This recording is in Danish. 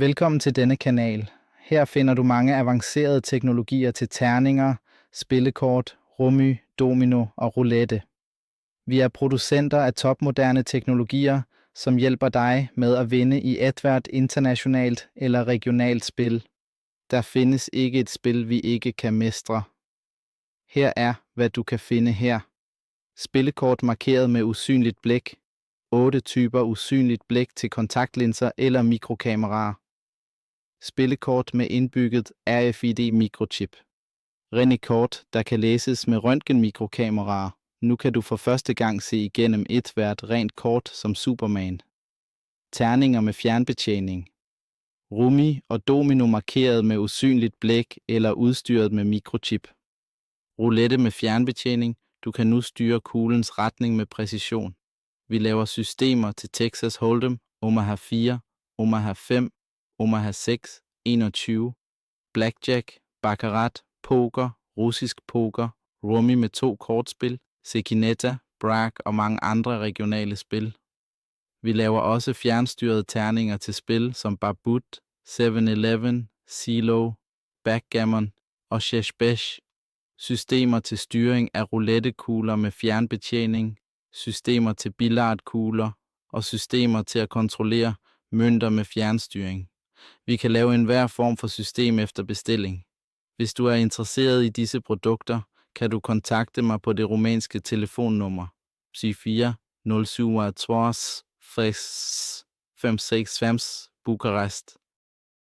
Velkommen til denne kanal. Her finder du mange avancerede teknologier til terninger, spillekort, rummy, domino og roulette. Vi er producenter af topmoderne teknologier, som hjælper dig med at vinde i ethvert internationalt eller regionalt spil. Der findes ikke et spil, vi ikke kan mestre. Her er, hvad du kan finde her. Spillekort markeret med usynligt blæk. 8 typer usynligt blæk til kontaktlinser eller mikrokameraer. Spillekort med indbygget RFID mikrochip. René-kort, der kan læses med røntgenmikrokameraer. Nu kan du for første gang se igennem hvert rent kort som Superman. Terninger med fjernbetjening. Rummy og domino markeret med usynligt blæk eller udstyret med mikrochip. Roulette med fjernbetjening. Du kan nu styre kuglens retning med præcision. Vi laver systemer til Texas Hold'em, Omaha 4, Omaha 5, Omaha 6, 21, blackjack, baccarat, poker, russisk poker, rummy med 2 kortspil, sekinetta, brag og mange andre regionale spil. Vi laver også fjernstyrede terninger til spil som Babut, 7-Eleven, CeeLo, Backgammon og Sheshbesh. Systemer til styring af roulettekugler med fjernbetjening, systemer til billardkugler og systemer til at kontrollere mønter med fjernstyring. Vi kan lave enhver form for system efter bestilling. Hvis du er interesseret i disse produkter, kan du kontakte mig på det rumænske telefonnummer 04 072 565 Bukarest.